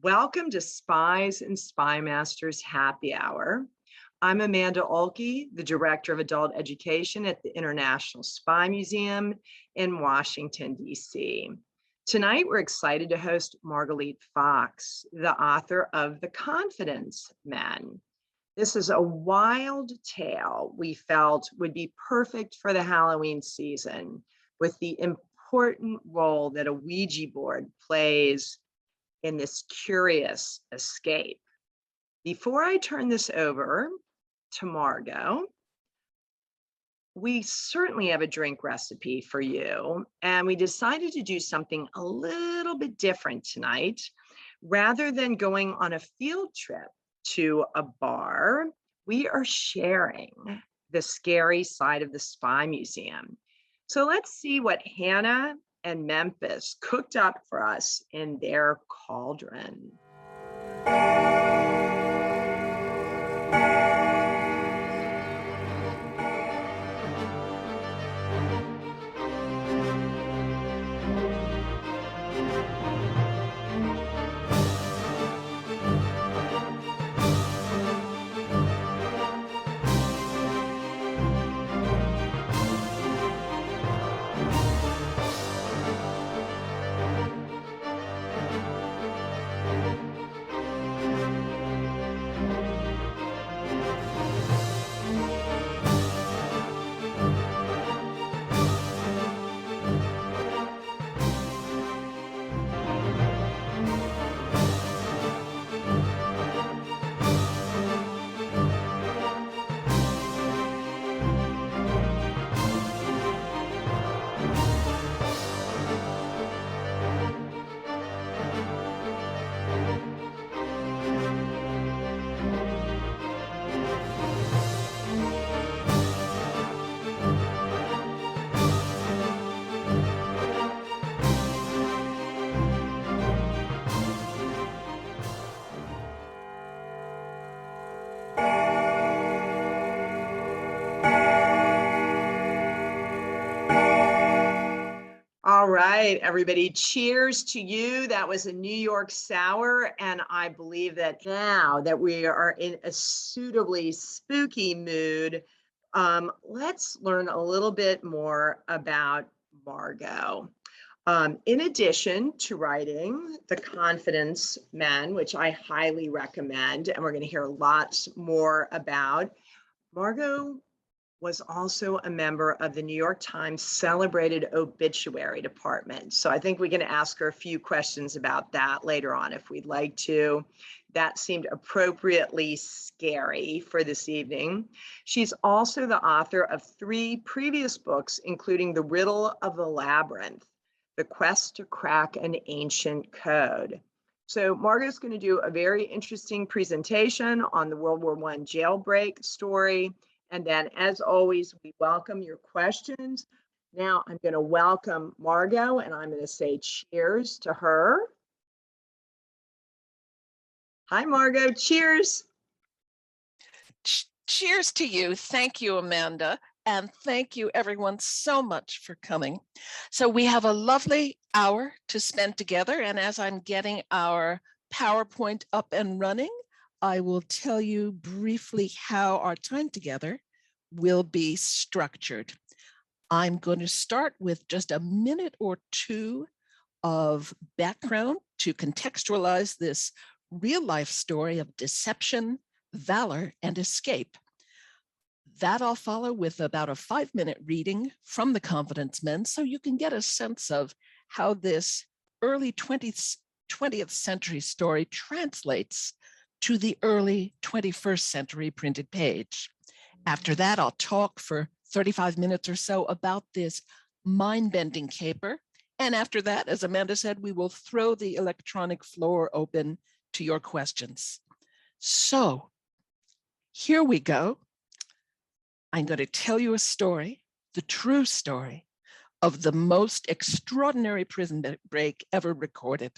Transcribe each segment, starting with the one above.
Welcome to Spies and Spymasters Happy Hour. I'm Amanda Olkey, the Director of Adult Education at the International Spy Museum in Washington, D.C. Tonight, we're excited to host Margalit Fox, the author of The Confidence Men. This is a wild tale we felt would be perfect for the Halloween season, with the important role that a Ouija board plays in this curious escape. Before I turn this over to Margot, we certainly have a drink recipe for you, and we decided to do something a little bit different tonight. Rather than going on a field trip to a bar, we are sharing the scary side of the Spy Museum. So let's see what Hannah and Memphis cooked up for us in their cauldron. All right, everybody, cheers to you. That was a New York sour, and I believe that now that we are in a suitably spooky mood, let's learn a little bit more about Margot. In addition to writing The Confidence Men, which I highly recommend, and we're going to hear lots more about, Margot was also a member of the New York Times celebrated obituary department. So I think we can ask her a few questions about that later on if we'd like to. That seemed appropriately scary for this evening. She's also the author of 3 previous books, including The Riddle of the Labyrinth, The Quest to Crack an Ancient Code. So Margot's going to do a very interesting presentation on the World War I jailbreak story. And then, as always, we welcome your questions. Now I'm going to welcome Margot, and I'm going to say cheers to her. Hi, Margot. Cheers. Cheers to you. Thank you, Amanda. And thank you, everyone, so much for coming. So we have a lovely hour to spend together. And as I'm getting our PowerPoint up and running, I will tell you briefly how our time together will be structured. I'm going to start with just a minute or two of background to contextualize this real life story of deception, valor, and escape. That I'll follow with about a 5-minute reading from The Confidence Men so you can get a sense of how this early 20th century story translates to the early 21st century printed page. After that, I'll talk for 35 minutes or so about this mind-bending caper. And after that, as Amanda said, we will throw the electronic floor open to your questions. So here we go. I'm going to tell you a story, the true story of the most extraordinary prison break ever recorded.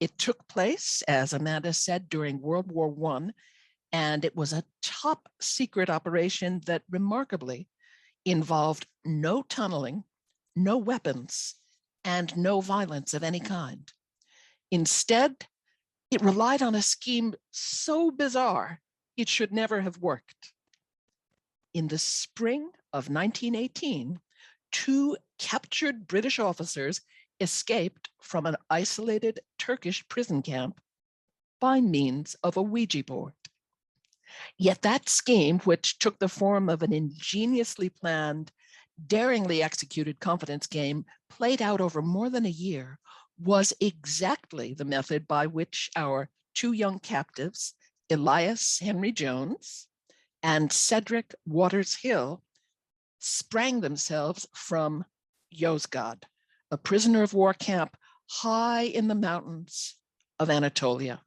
It took place, as Amanda said, during World War I, and it was a top secret operation that remarkably involved no tunneling, no weapons, and no violence of any kind. Instead, It relied on a scheme so bizarre, it should never have worked. In the spring of 1918, two captured British officers escaped from an isolated Turkish prison camp by means of a Ouija board. Yet that scheme, which took the form of an ingeniously planned, daringly executed confidence game played out over more than a year, was exactly the method by which our two young captives, Elias Henry Jones and Cedric Waters Hill, sprang themselves from Yozgad, a prisoner of war camp high in the mountains of Anatolia.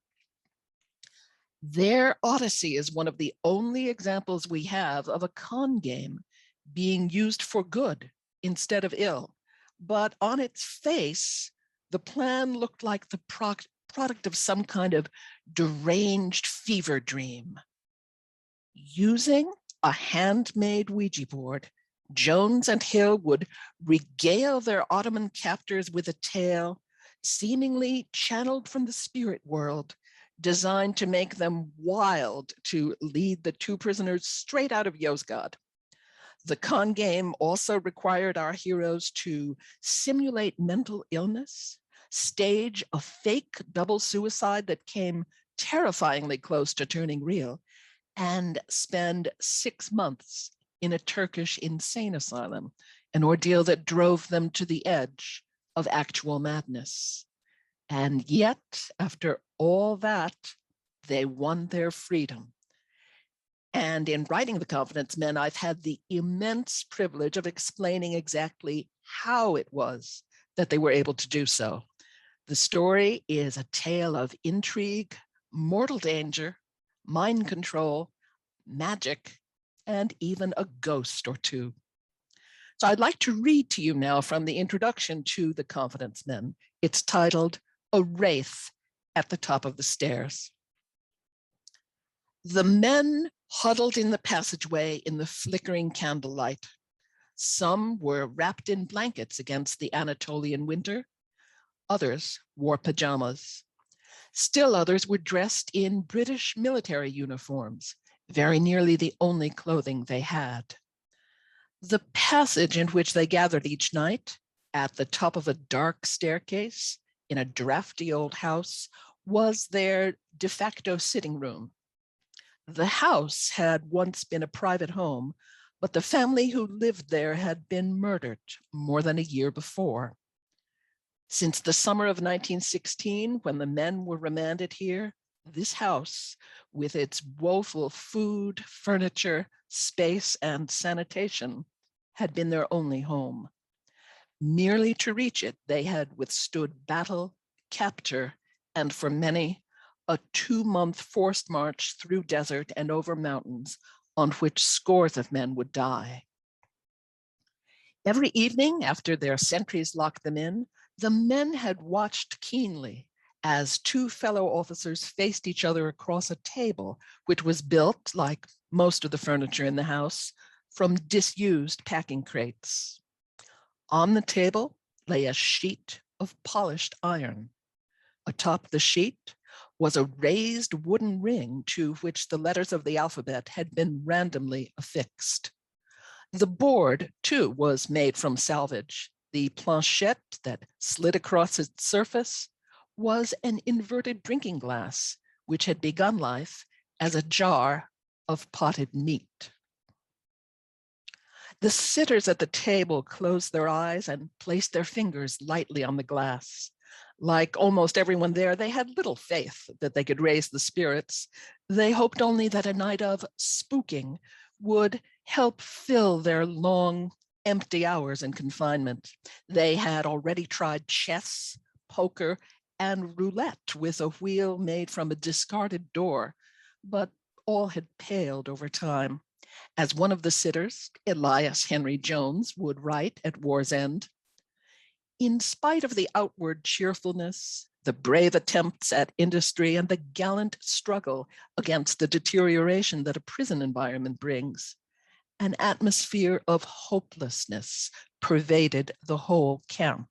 Their odyssey is one of the only examples we have of a con game being used for good instead of ill. But on its face, the plan looked like the product of some kind of deranged fever dream. Using a handmade Ouija board, Jones and Hill would regale their Ottoman captors with a tale seemingly channeled from the spirit world, designed to make them wild to lead the two prisoners straight out of Yozgad. The con game also required our heroes to simulate mental illness, stage a fake double suicide that came terrifyingly close to turning real, and spend 6 months in a Turkish insane asylum, an ordeal that drove them to the edge of actual madness. And yet, after all that, they won their freedom. And in writing The Confidence Men, I've had the immense privilege of explaining exactly how it was that they were able to do so. The story is a tale of intrigue, mortal danger, mind control, magic, and even a ghost or two. So I'd like to read to you now from the introduction to The Confidence Men. It's titled A Wraith at the Top of the Stairs. The men huddled in the passageway in the flickering candlelight. Some were wrapped in blankets against the Anatolian winter. Others wore pajamas. Still others were dressed in British military uniforms, very nearly the only clothing they had. The passage in which they gathered each night, at the top of a dark staircase in a drafty old house, was their de facto sitting room. The house had once been a private home, but the family who lived there had been murdered more than a year before. Since the summer of 1916, when the men were remanded here, this house, with its woeful food, furniture, space, and sanitation, had been their only home. Merely to reach it, they had withstood battle, capture, and for many, a 2-month forced march through desert and over mountains on which scores of men would die. Every evening, after their sentries locked them in, the men had watched keenly as two fellow officers faced each other across a table, which was built, like most of the furniture in the house, from disused packing crates. On the table lay a sheet of polished iron. Atop the sheet was a raised wooden ring to which the letters of the alphabet had been randomly affixed. The board, too, was made from salvage. The planchette that slid across its surface was an inverted drinking glass, which had begun life as a jar of potted meat. The sitters at the table closed their eyes and placed their fingers lightly on the glass. Like almost everyone there, they had little faith that they could raise the spirits. They hoped only that a night of spooking would help fill their long, empty hours in confinement. They had already tried chess, poker, and roulette with a wheel made from a discarded door, but all had paled over time. As one of the sitters, Elias Henry Jones, would write at war's end, in spite of the outward cheerfulness, the brave attempts at industry, and the gallant struggle against the deterioration that a prison environment brings, an atmosphere of hopelessness pervaded the whole camp.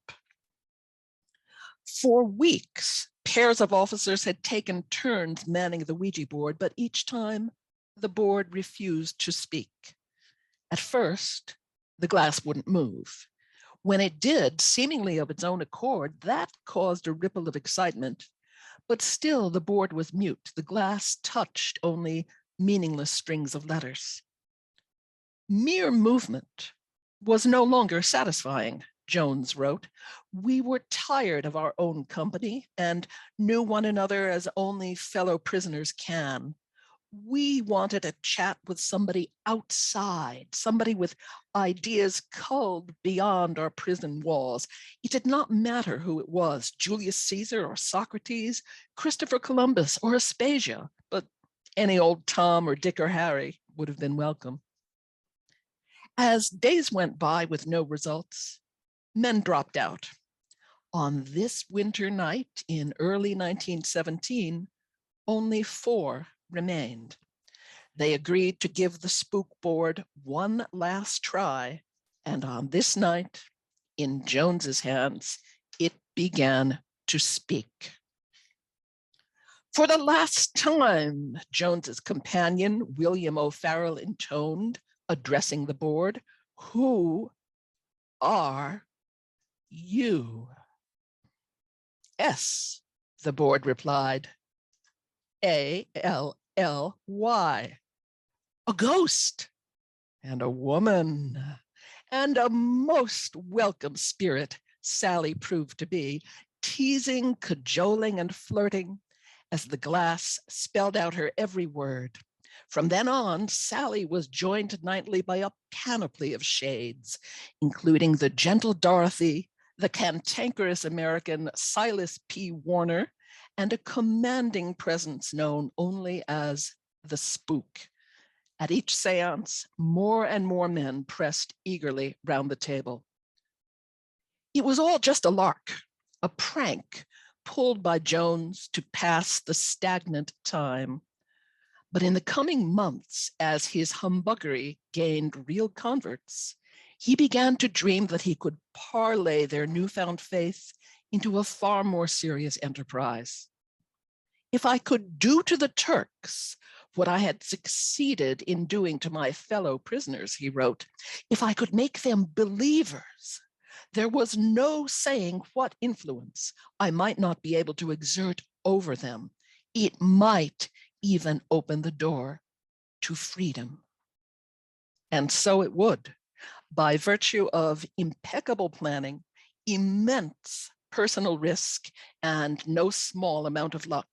For weeks, Pairs of officers had taken turns manning the Ouija board, but each time the board refused to speak. At first, the glass wouldn't move. When it did, seemingly of its own accord, that caused a ripple of excitement. But still the board was mute. The glass touched only meaningless strings of letters. Mere movement was no longer satisfying, Jones wrote. We were tired of our own company and knew one another as only fellow prisoners can. We wanted a chat with somebody outside, somebody with ideas culled beyond our prison walls. It did not matter who it was, Julius Caesar or Socrates, Christopher Columbus or Aspasia, but any old Tom or Dick or Harry would have been welcome. As days went by with no results, men dropped out. On this winter night in early 1917, only 4 remained. They agreed to give the spook board one last try, and on this night, in Jones's hands, it began to speak. For the last time, Jones's companion, William O'Farrell, intoned, addressing the board, "Who are you?" "S," the board replied. "ALLY. A ghost and a woman, and a most welcome spirit Sally proved to be, teasing, cajoling, and flirting as the glass spelled out her every word. From then on, Sally was joined nightly by a panoply of shades, including the gentle Dorothy, the cantankerous American Silas P. Warner, and a commanding presence known only as the Spook. At each seance, more and more men pressed eagerly round the table. It was all just a lark, a prank pulled by Jones to pass the stagnant time. But in the coming months, as his humbuggery gained real converts, he began to dream that he could parlay their newfound faith into a far more serious enterprise. If I could do to the Turks what I had succeeded in doing to my fellow prisoners, he wrote, if I could make them believers, there was no saying what influence I might not be able to exert over them. It might even open the door to freedom. And so it would, by virtue of impeccable planning, immense personal risk, and no small amount of luck.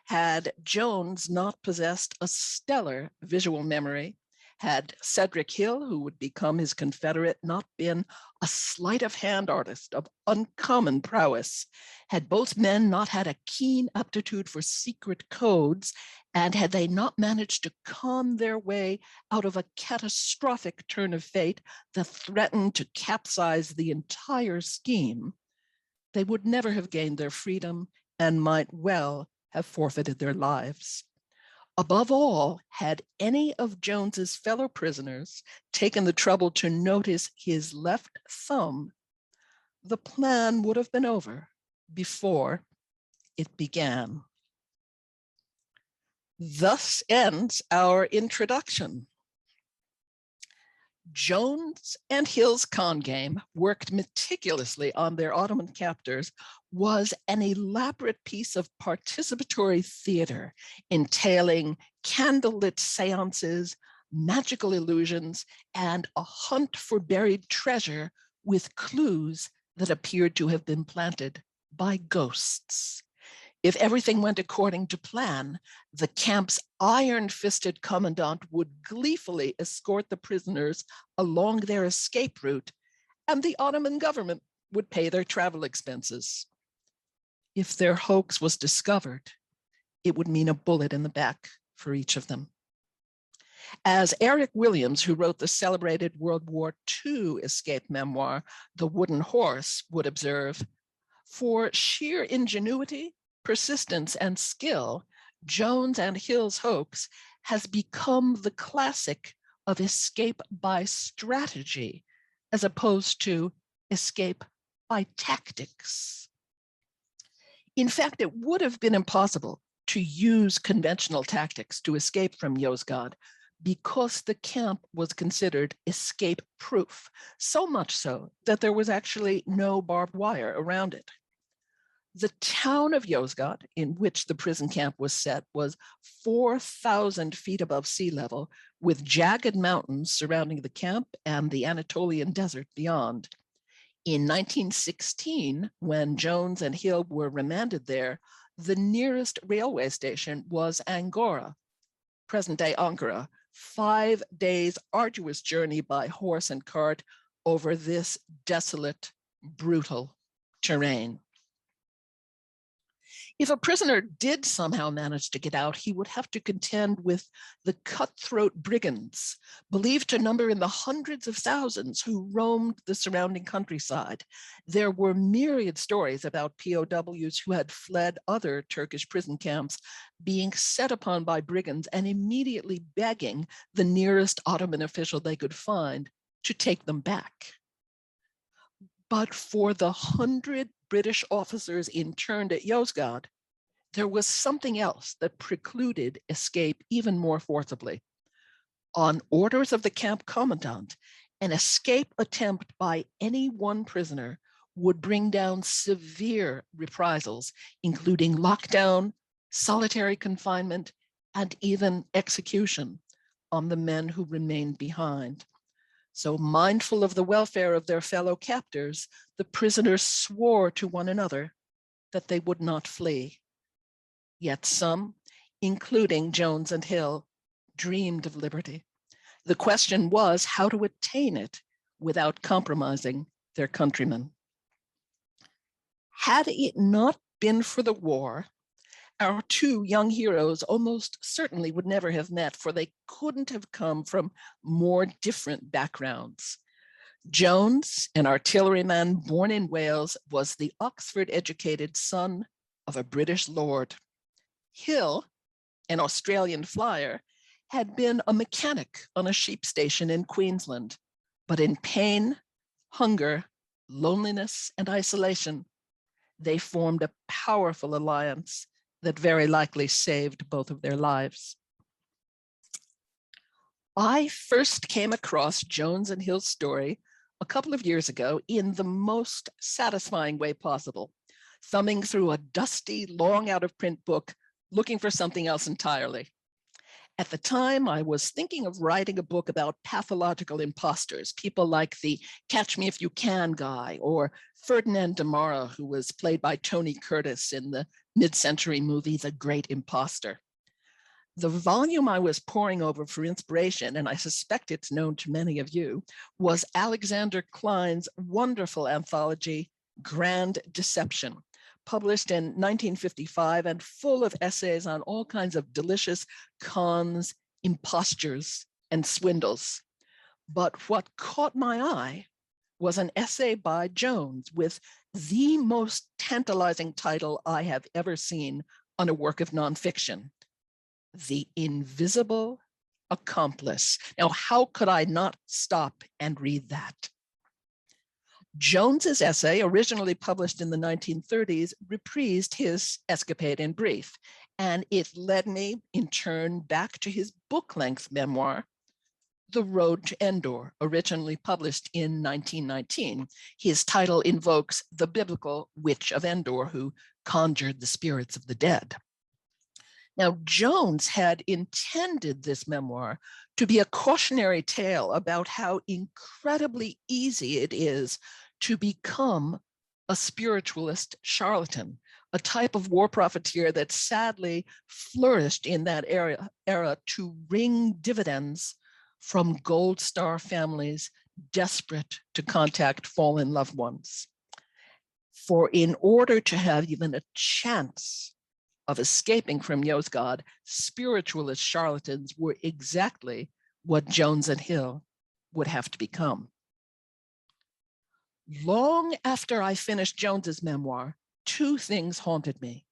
Had Jones not possessed a stellar visual memory, had Cedric Hill, who would become his confederate, not been a sleight of hand artist of uncommon prowess, had both men not had a keen aptitude for secret codes, and had they not managed to con their way out of a catastrophic turn of fate that threatened to capsize the entire scheme, they would never have gained their freedom and might well have forfeited their lives. Above all, had any of Jones's fellow prisoners taken the trouble to notice his left thumb, the plan would have been over before it began. Thus ends our introduction. Jones and Hill's con game, worked meticulously on their Ottoman captors, was an elaborate piece of participatory theater entailing candlelit seances, magical illusions, and a hunt for buried treasure with clues that appeared to have been planted by ghosts. If everything went according to plan, the camp's iron-fisted commandant would gleefully escort the prisoners along their escape route, and the Ottoman government would pay their travel expenses. If their hoax was discovered, it would mean a bullet in the back for each of them. As Eric Williams, who wrote the celebrated World War II escape memoir, The Wooden Horse, would observe, for sheer ingenuity, persistence, and skill, Jones and Hill's hoax has become the classic of escape by strategy, as opposed to escape by tactics. In fact, it would have been impossible to use conventional tactics to escape from Yozgad because the camp was considered escape-proof, so much so that there was actually no barbed wire around it. The town of Yozgad, in which the prison camp was set, was 4,000 feet above sea level, with jagged mountains surrounding the camp and the Anatolian desert beyond. In 1916, when Jones and Hill were remanded there, the nearest railway station was Angora, present-day Ankara, 5 days arduous journey by horse and cart over this desolate, brutal terrain. If a prisoner did somehow manage to get out, he would have to contend with the cutthroat brigands, believed to number in the hundreds of thousands, who roamed the surrounding countryside. There were myriad stories about POWs who had fled other Turkish prison camps, being set upon by brigands and immediately begging the nearest Ottoman official they could find to take them back. But for the 100 British officers interned at Yozgad, there was something else that precluded escape even more forcibly. On orders of the camp commandant, an escape attempt by any one prisoner would bring down severe reprisals, including lockdown, solitary confinement, and even execution on the men who remained behind. So, mindful of the welfare of their fellow captors, the prisoners swore to one another that they would not flee. Yet some, including Jones and Hill, dreamed of liberty. The question was how to attain it without compromising their countrymen. Had it not been for the war, our two young heroes almost certainly would never have met, for they couldn't have come from more different backgrounds. Jones, an artilleryman born in Wales, was the Oxford-educated son of a British lord. Hill, an Australian flyer, had been a mechanic on a sheep station in Queensland, but in pain, hunger, loneliness, and isolation, they formed a powerful alliance that very likely saved both of their lives. I first came across Jones and Hill's story a couple of years ago in the most satisfying way possible, thumbing through a dusty, long out of print book, looking for something else entirely. At the time, I was thinking of writing a book about pathological imposters, people like the Catch Me If You Can guy, or Ferdinand Damara, who was played by Tony Curtis in the mid-century movie The Great Imposter. The volume I was poring over for inspiration, and I suspect it's known to many of you, was Alexander Klein's wonderful anthology, Grand Deception, published in 1955 and full of essays on all kinds of delicious cons, impostures, and swindles. But what caught my eye was an essay by Jones with the most tantalizing title I have ever seen on a work of nonfiction, The Invisible Accomplice. Now, how could I not stop and read that? Jones's essay, originally published in the 1930s, reprised his escapade in brief, and it led me, in turn, back to his book-length memoir, The Road to Endor, originally published in 1919. His title invokes the biblical witch of Endor, who conjured the spirits of the dead. Now, Jones had intended this memoir to be a cautionary tale about how incredibly easy it is to become a spiritualist charlatan, a type of war profiteer that sadly flourished in that era to wring dividends from Gold Star families desperate to contact fallen loved ones. For in order to have even a chance of escaping from Yozgad, spiritualist charlatans were exactly what Jones and Hill would have to become. Long after I finished Jones's memoir, two things haunted me.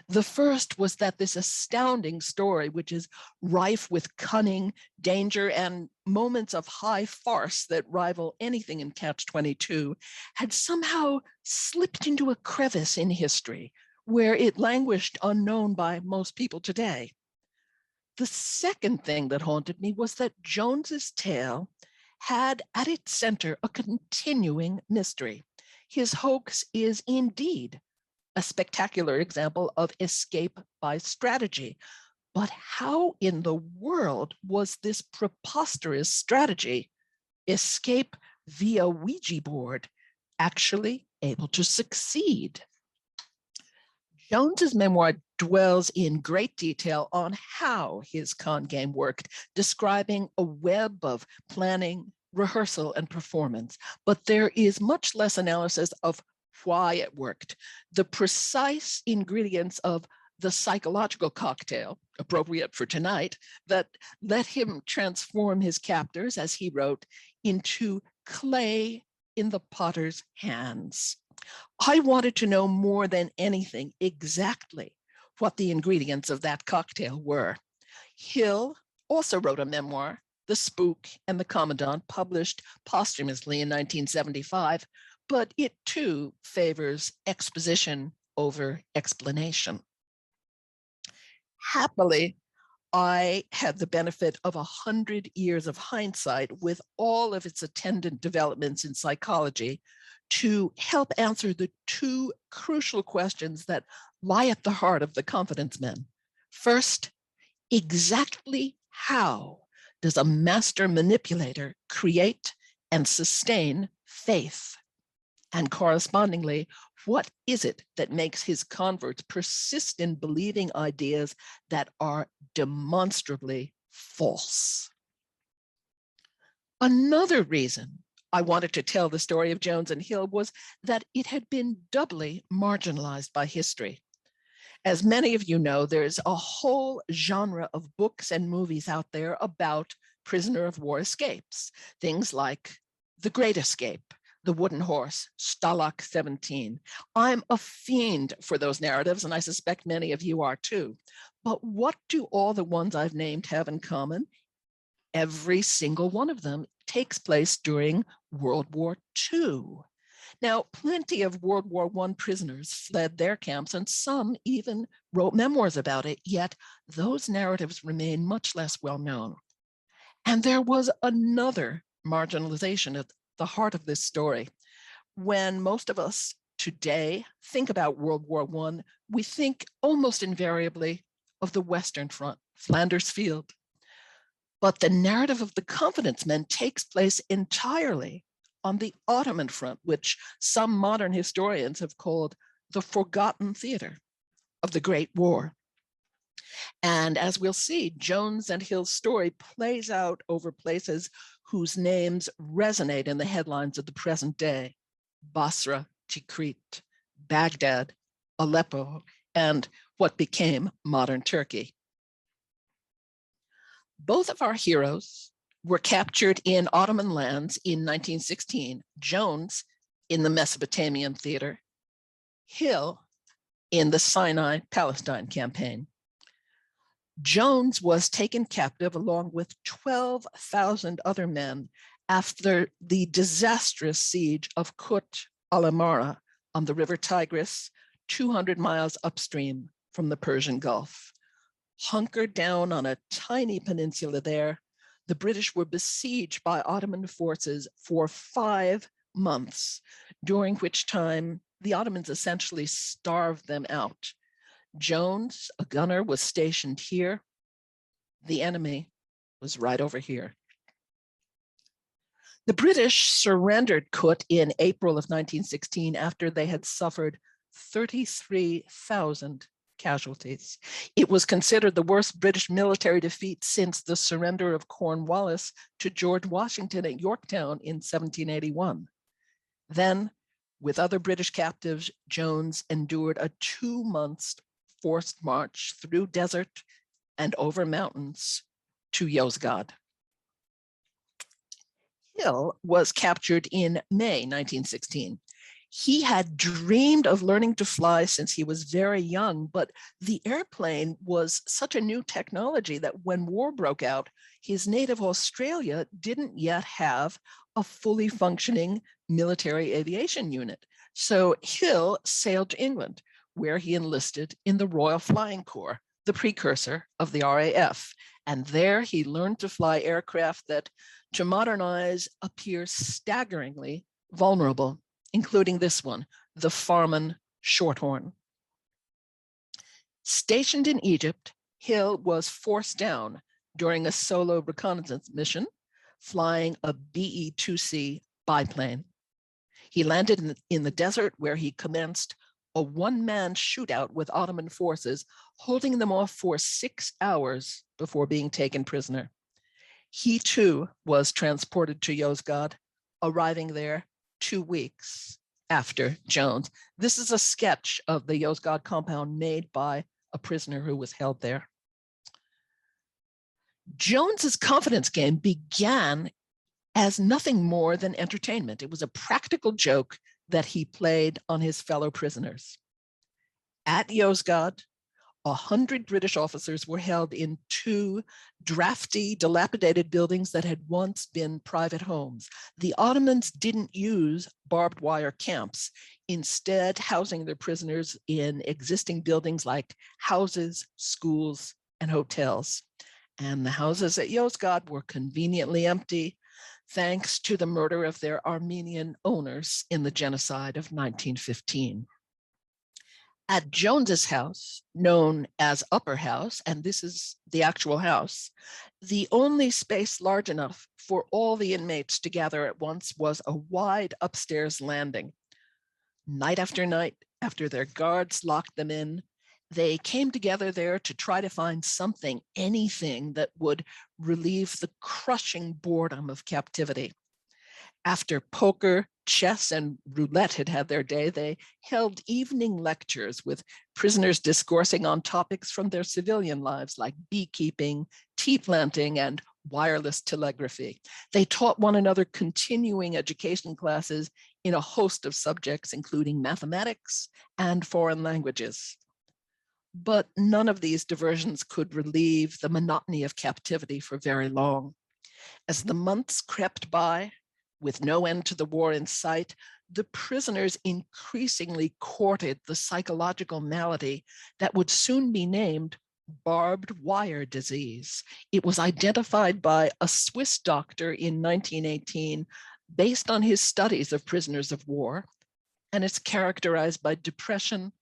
The first was that this astounding story, which is rife with cunning, danger, and moments of high farce that rival anything in Catch-22, had somehow slipped into a crevice in history, where it languished unknown by most people today. The second thing that haunted me was that Jones's tale had at its center a continuing mystery. His hoax is indeed a spectacular example of escape by strategy. But how in the world was this preposterous strategy, escape via Ouija board, actually able to succeed? Jones's memoir dwells in great detail on how his con game worked, describing a web of planning, rehearsal, and performance. But there is much less analysis of why it worked. The precise ingredients of the psychological cocktail, appropriate for tonight, that let him transform his captors, as he wrote, into clay in the potter's hands. I wanted to know more than anything exactly what the ingredients of that cocktail were. Hill also wrote a memoir, The Spook and the Commandant, published posthumously in 1975, but it too favors exposition over explanation. Happily, I had the benefit of 100 years of hindsight with all of its attendant developments in psychology to help answer the two crucial questions that lie at the heart of the confidence men. First, exactly how does a master manipulator create and sustain faith? And correspondingly, what is it that makes his converts persist in believing ideas that are demonstrably false? Another reason I wanted to tell the story of Jones and Hill was that it had been doubly marginalized by history. As many of you know, there's a whole genre of books and movies out there about prisoner of war escapes, things like The Great Escape, The Wooden Horse, Stalag 17. I'm a fiend for those narratives, and I suspect many of you are too. But what do all the ones I've named have in common? Every single one of them takes place during World War II. Now, plenty of World War I prisoners fled their camps, and some even wrote memoirs about it, yet those narratives remain much less well known. And there was another marginalization at the heart of this story. When most of us today think about World War I, we think almost invariably of the Western Front, Flanders Field. But the narrative of the confidence men takes place entirely on the Ottoman front, which some modern historians have called the forgotten theater of the Great War. And as we'll see, Jones and Hill's story plays out over places whose names resonate in the headlines of the present day: Basra, Tikrit, Baghdad, Aleppo, and what became modern Turkey. Both of our heroes were captured in Ottoman lands in 1916, Jones in the Mesopotamian theater, Hill in the Sinai Palestine campaign. Jones was taken captive along with 12,000 other men after the disastrous siege of Kut al-Amara on the river Tigris, 200 miles upstream from the Persian Gulf. Hunkered down on a tiny peninsula there, the British were besieged by Ottoman forces for 5 months, during which time the Ottomans essentially starved them out. Jones, a gunner, was stationed here. The enemy was right over here. The British surrendered Kut in April of 1916 after they had suffered 33,000 casualties. It was considered the worst British military defeat since the surrender of Cornwallis to George Washington at Yorktown in 1781. Then, with other British captives, Jones endured a 2-month forced march through desert and over mountains to Yozgad. Hill was captured in May 1916. He had dreamed of learning to fly since he was very young, but the airplane was such a new technology that when war broke out, his native Australia didn't yet have a fully functioning military aviation unit. So Hill sailed to England, where he enlisted in the Royal Flying Corps, the precursor of the RAF. And there he learned to fly aircraft that, to modern eyes, appear staggeringly vulnerable, including this one, the Farman Shorthorn. Stationed in Egypt, Hill was forced down during a solo reconnaissance mission, flying a BE-2C biplane. He landed in the desert, where he commenced a one-man shootout with Ottoman forces, holding them off for 6 hours before being taken prisoner. He too was transported to Yozgad, arriving there 2 weeks after Jones. This is a sketch of the Yozgad compound made by a prisoner who was held there. Jones's confidence game began as nothing more than entertainment. It was a practical joke that he played on his fellow prisoners. At Yozgad, 100 British officers were held in 2 drafty, dilapidated buildings that had once been private homes. The Ottomans didn't use barbed wire camps, instead housing their prisoners in existing buildings like houses, schools, and hotels. And the houses at Yozgad were conveniently empty, thanks to the murder of their Armenian owners in the genocide of 1915. At Jones's house, known as Upper House, and this is the actual house, the only space large enough for all the inmates to gather at once was a wide upstairs landing. Night after night, after their guards locked them in, they came together there to try to find something, anything that would relieve the crushing boredom of captivity. After poker, chess, and roulette had had their day, they held evening lectures with prisoners discoursing on topics from their civilian lives like beekeeping, tea planting, and wireless telegraphy. They taught one another continuing education classes in a host of subjects, including mathematics and foreign languages. But none of these diversions could relieve the monotony of captivity for very long. As the months crept by, with no end to the war in sight, the prisoners increasingly courted the psychological malady that would soon be named barbed wire disease. It was identified by a Swiss doctor in 1918 based on his studies of prisoners of war, and it's characterized by depression,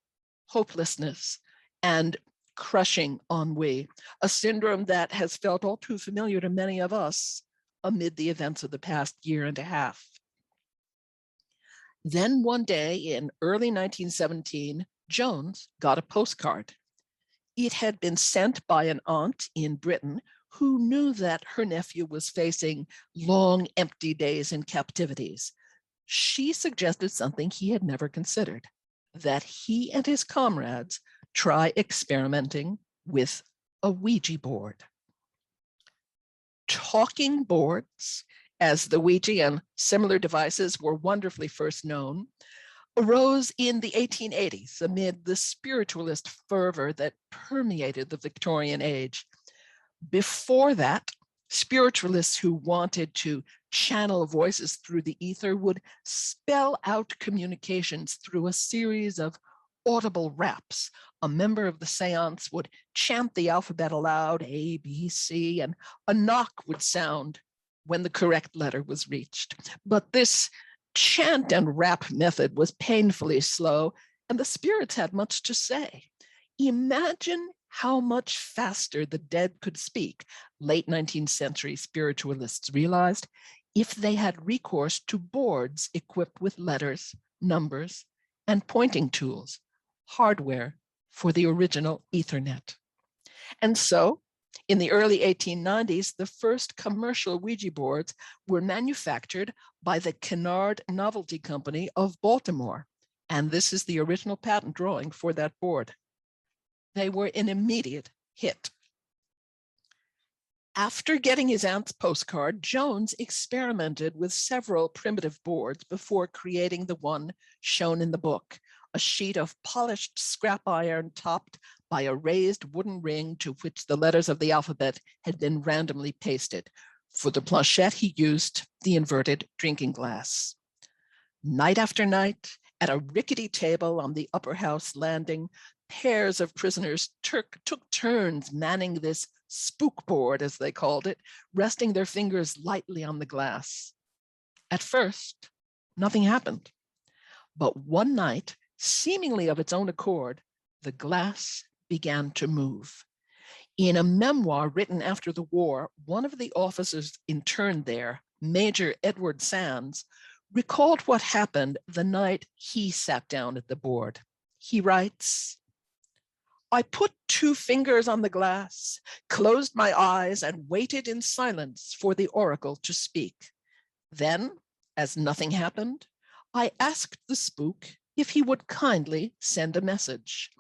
hopelessness, and crushing ennui, a syndrome that has felt all too familiar to many of us amid the events of the past year and a half. Then one day in early 1917, Jones got a postcard. It had been sent by an aunt in Britain who knew that her nephew was facing long, empty days in captivities. She suggested something he had never considered, that he and his comrades try experimenting with a Ouija board. Talking boards, as the Ouija and similar devices were wonderfully first known, arose in the 1880s amid the spiritualist fervor that permeated the Victorian age. Before that, spiritualists who wanted to channel voices through the ether would spell out communications through a series of audible raps. A member of the seance would chant the alphabet aloud, A, B, C, and a knock would sound when the correct letter was reached. But this chant and rap method was painfully slow, and the spirits had much to say. Imagine how much faster the dead could speak, late 19th century spiritualists realized, if they had recourse to boards equipped with letters, numbers, and pointing tools, hardware for the original Ethernet. And so, in the early 1890s, the first commercial Ouija boards were manufactured by the Kennard Novelty Company of Baltimore. And this is the original patent drawing for that board. They were an immediate hit. After getting his aunt's postcard, Jones experimented with several primitive boards before creating the one shown in the book, a sheet of polished scrap iron topped by a raised wooden ring to which the letters of the alphabet had been randomly pasted. For the planchette, he used the inverted drinking glass. Night after night, At a rickety table on the upper house landing, pairs of prisoners took turns manning this spook board, as they called it, resting their fingers lightly on the glass. At first, nothing happened. But one night, seemingly of its own accord, the glass began to move. In a memoir written after the war, one of the officers interned there, Major Edward Sands, recalled what happened the night he sat down at the board. He writes, "I put 2 fingers on the glass, closed my eyes, and waited in silence for the oracle to speak. Then, as nothing happened, I asked the spook if he would kindly send a message.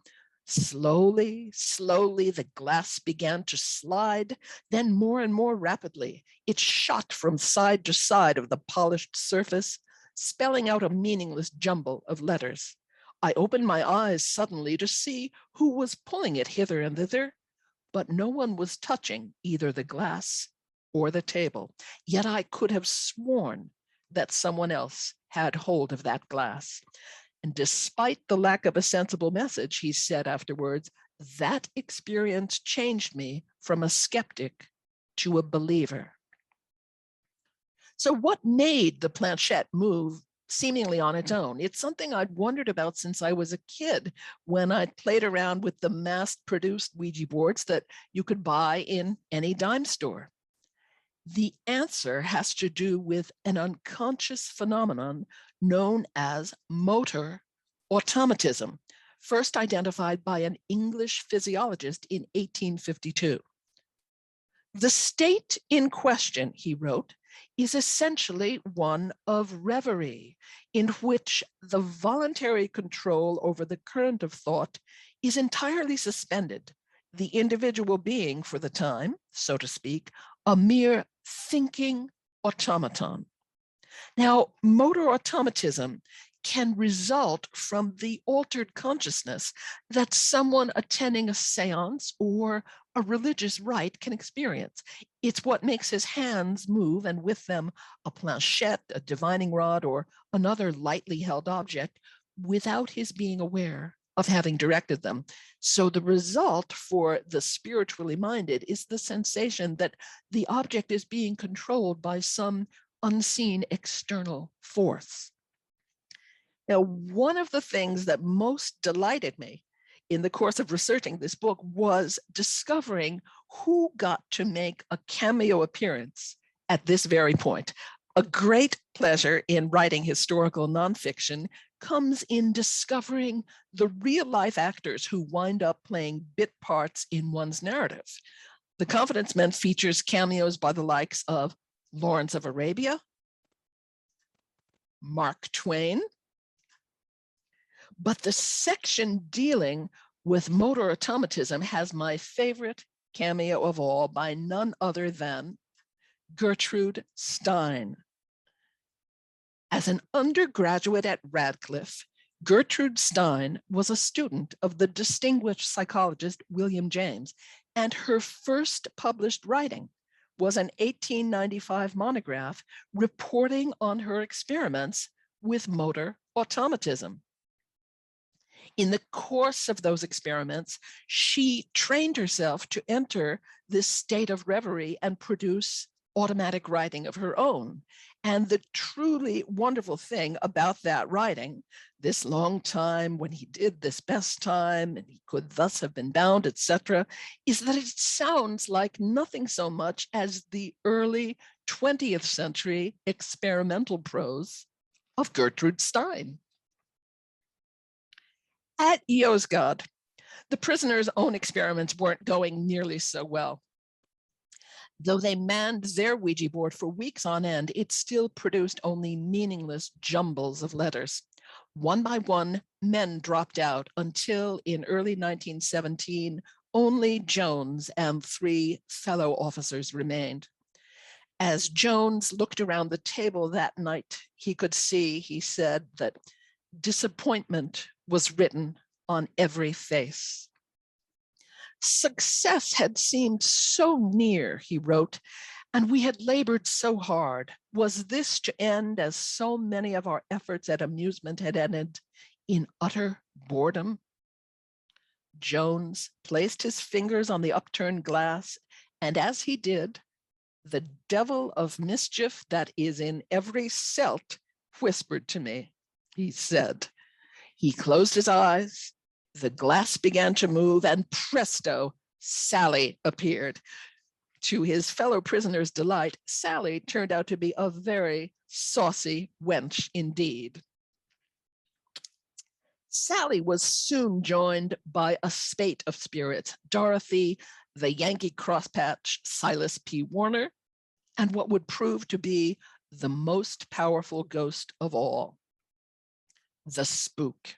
Slowly, slowly, the glass began to slide, then more and more rapidly, it shot from side to side of the polished surface, spelling out a meaningless jumble of letters. I opened my eyes suddenly to see who was pulling it hither and thither, but no one was touching either the glass or the table. Yet I could have sworn that someone else had hold of that glass. And despite the lack of a sensible message," he said afterwards, "that experience changed me from a skeptic to a believer." So what made the planchette move seemingly on its own? It's something I'd wondered about since I was a kid, when I played around with the mass-produced Ouija boards that you could buy in any dime store. The answer has to do with an unconscious phenomenon known as motor automatism, first identified by an English physiologist in 1852. "The state in question," he wrote, "is essentially one of reverie, in which the voluntary control over the current of thought is entirely suspended, the individual being, for the time, so to speak, a mere thinking automaton." Now, motor automatism can result from the altered consciousness that someone attending a seance or a religious rite can experience. It's what makes his hands move, and with them a planchette, a divining rod, or another lightly held object, without his being aware of having directed them. So the result for the spiritually minded is the sensation that the object is being controlled by some unseen external force. Now, one of the things that most delighted me in the course of researching this book was discovering who got to make a cameo appearance at this very point. A great pleasure in writing historical nonfiction comes in discovering the real-life actors who wind up playing bit parts in one's narrative. The Confidence Men features cameos by the likes of Lawrence of Arabia, Mark Twain, but the section dealing with motor automatism has my favorite cameo of all, by none other than Gertrude Stein. As an undergraduate at Radcliffe, Gertrude Stein was a student of the distinguished psychologist William James, and her first published writing was an 1895 monograph reporting on her experiments with motor automatism. In the course of those experiments, she trained herself to enter this state of reverie and produce automatic writing of her own. And the truly wonderful thing about that writing, "this long time when he did this best time, and he could thus have been bound," etc., is that it sounds like nothing so much as the early 20th century experimental prose of Gertrude Stein. At Yozgad, the prisoners' own experiments weren't going nearly so well. Though they manned their Ouija board for weeks on end, it still produced only meaningless jumbles of letters. One by one, men dropped out until in early 1917, only Jones and 3 fellow officers remained. As Jones looked around the table that night, he could see, he said, that disappointment was written on every face. Success had seemed so near, he wrote, And we had labored so hard. Was this to end as so many of our efforts at amusement had ended in utter boredom? Jones placed his fingers on the upturned glass, and as he did, the devil of mischief that is in every Celt whispered to me, he said. He closed his eyes, the glass began to move, and presto, Sally appeared. To his fellow prisoners' delight, Sally turned out to be a very saucy wench indeed. Sally was soon joined by a spate of spirits, Dorothy, the Yankee crosspatch Silas P. Warner, and what would prove to be the most powerful ghost of all, the spook.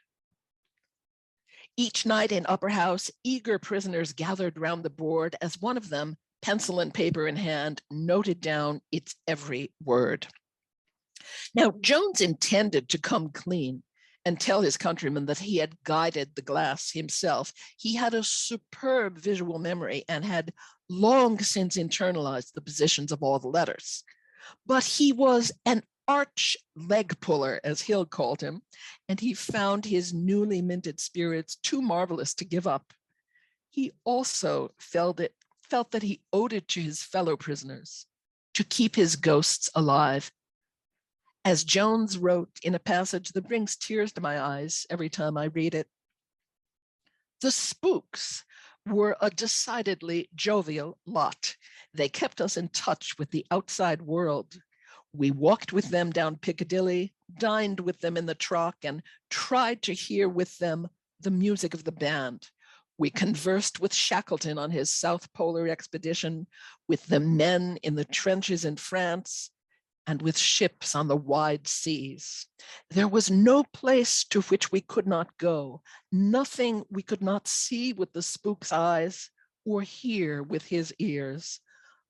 Each night in Upper House, eager prisoners gathered round the board as one of them, pencil and paper in hand, noted down its every word. Now, Jones intended to come clean and tell his countrymen that he had guided the glass himself. He had a superb visual memory and had long since internalized the positions of all the letters. But he was an arch leg puller, as Hill called him, and he found his newly minted spirits too marvelous to give up. He also felt that he owed it to his fellow prisoners to keep his ghosts alive. As Jones wrote in a passage that brings tears to my eyes every time I read it, the spooks were a decidedly jovial lot. They kept us in touch with the outside world. We walked with them down Piccadilly, dined with them in the Trock, and tried to hear with them the music of the band. We conversed with Shackleton on his South Polar expedition, with the men in the trenches in France, and with ships on the wide seas. There was no place to which we could not go, nothing we could not see with the spook's eyes or hear with his ears.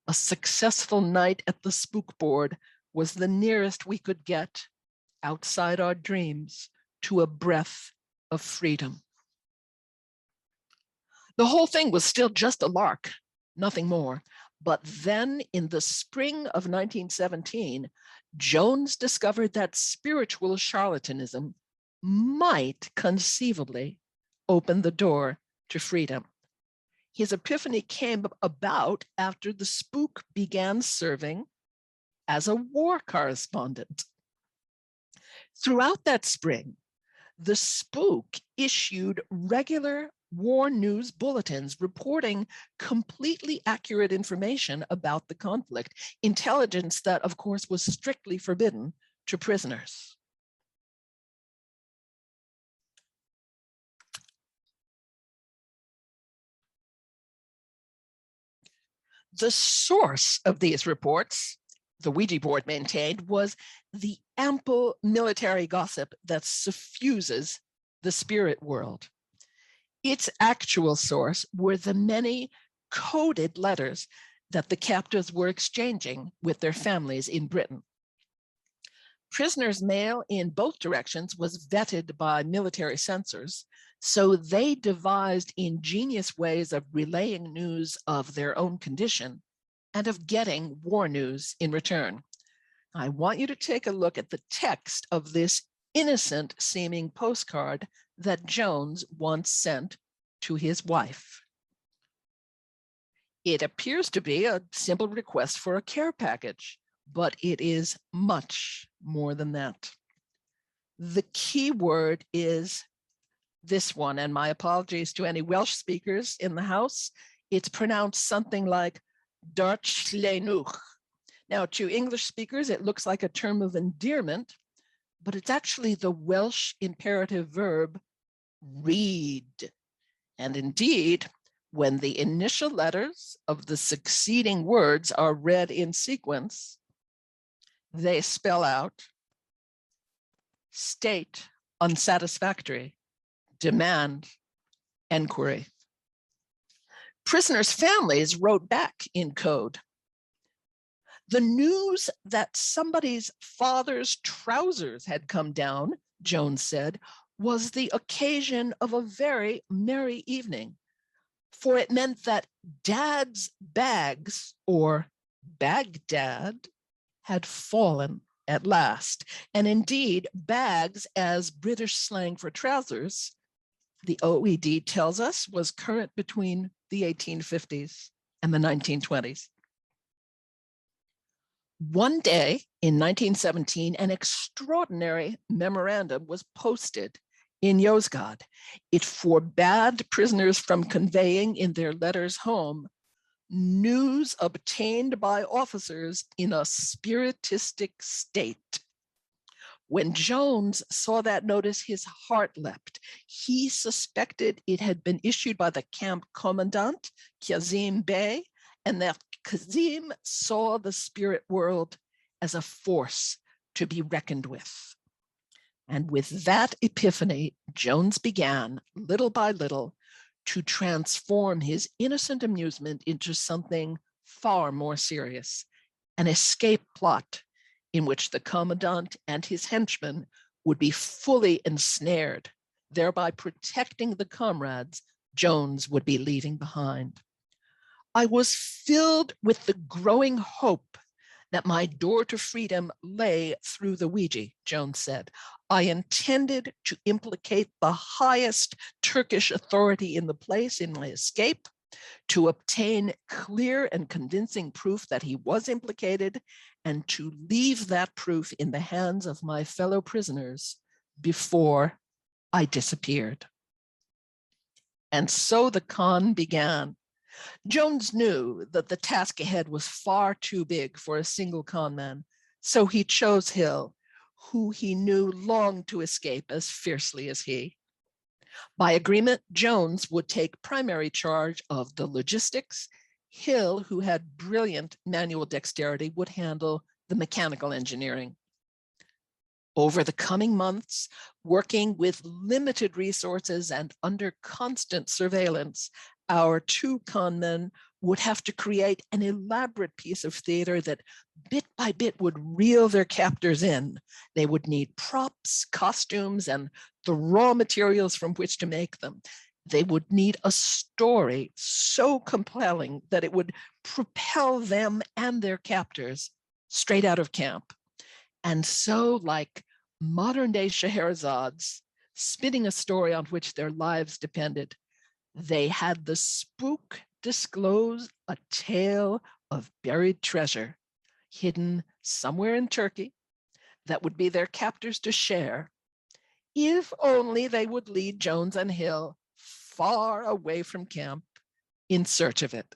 A successful night at the spook board was the nearest we could get, outside our dreams, to a breath of freedom. The whole thing was still just a lark, nothing more. But then in the spring of 1917, Jones discovered that spiritual charlatanism might conceivably open the door to freedom. His epiphany came about after the spook began serving as a war correspondent. Throughout that spring, the spook issued regular war news bulletins reporting completely accurate information about the conflict, intelligence that, of course, was strictly forbidden to prisoners. The source of these reports, the Ouija board maintained, was the ample military gossip that suffuses the spirit world. Its actual source were the many coded letters that the captors were exchanging with their families in Britain. Prisoners' mail in both directions was vetted by military censors, so they devised ingenious ways of relaying news of their own condition and of getting war news in return. I want you to take a look at the text of this innocent-seeming postcard that Jones once sent to his wife. It appears to be a simple request for a care package, but it is much more than that. The key word is this one, and my apologies to any Welsh speakers in the house. It's pronounced something like Darchlenwch. Now, to English speakers, it looks like a term of endearment, but it's actually the Welsh imperative verb read. And indeed, when the initial letters of the succeeding words are read in sequence, they spell out state unsatisfactory, demand enquiry. Prisoners' families wrote back in code. The news that somebody's father's trousers had come down, Jones said, was the occasion of a very merry evening, for it meant that Dad's bags, or Baghdad had fallen at last. And indeed, bags as British slang for trousers, the OED tells us, was current between the 1850s and the 1920s. One day in 1917, an extraordinary memorandum was posted in Yozgad. It forbade prisoners from conveying in their letters home news obtained by officers in a spiritistic state. When Jones saw that notice, his heart leapt. He suspected it had been issued by the camp commandant, Kazim Bey, and that Kazim saw the spirit world as a force to be reckoned with. And with that epiphany, Jones began, little by little, to transform his innocent amusement into something far more serious, an escape plot in which the commandant and his henchmen would be fully ensnared, thereby protecting the comrades Jones would be leaving behind. I was filled with the growing hope that my door to freedom lay through the Ouija, Jones said. I intended to implicate the highest Turkish authority in the place in my escape, to obtain clear and convincing proof that he was implicated, and to leave that proof in the hands of my fellow prisoners before I disappeared. And so the con began. Jones knew that the task ahead was far too big for a single conman, so he chose Hill, who he knew longed to escape as fiercely as he. By agreement, Jones would take primary charge of the logistics. Hill, who had brilliant manual dexterity, would handle the mechanical engineering. Over the coming months, working with limited resources and under constant surveillance, our two conmen would have to create an elaborate piece of theater that bit by bit would reel their captors in. They would need props, costumes, and the raw materials from which to make them. They would need a story so compelling that it would propel them and their captors straight out of camp. And so, like modern day Scheherazads, spinning a story on which their lives depended, they had the spook disclose a tale of buried treasure hidden somewhere in Turkey that would be their captors to share, if only they would lead Jones and Hill far away from camp in search of it.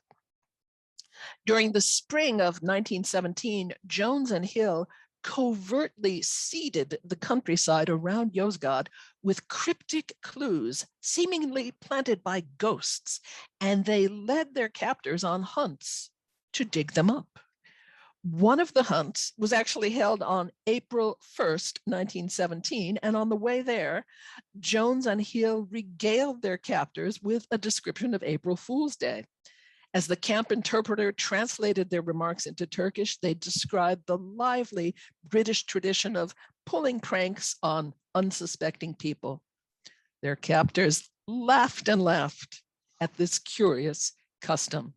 During the spring of 1917, Jones and Hill covertly seeded the countryside around Yozgad with cryptic clues seemingly planted by ghosts, and they led their captors on hunts to dig them up. One of the hunts was actually held on April 1st, 1917, and on the way there, Jones and Hill regaled their captors with a description of April Fool's Day. As the camp interpreter translated their remarks into Turkish, they described the lively British tradition of pulling pranks on unsuspecting people. Their captors laughed and laughed at this curious custom.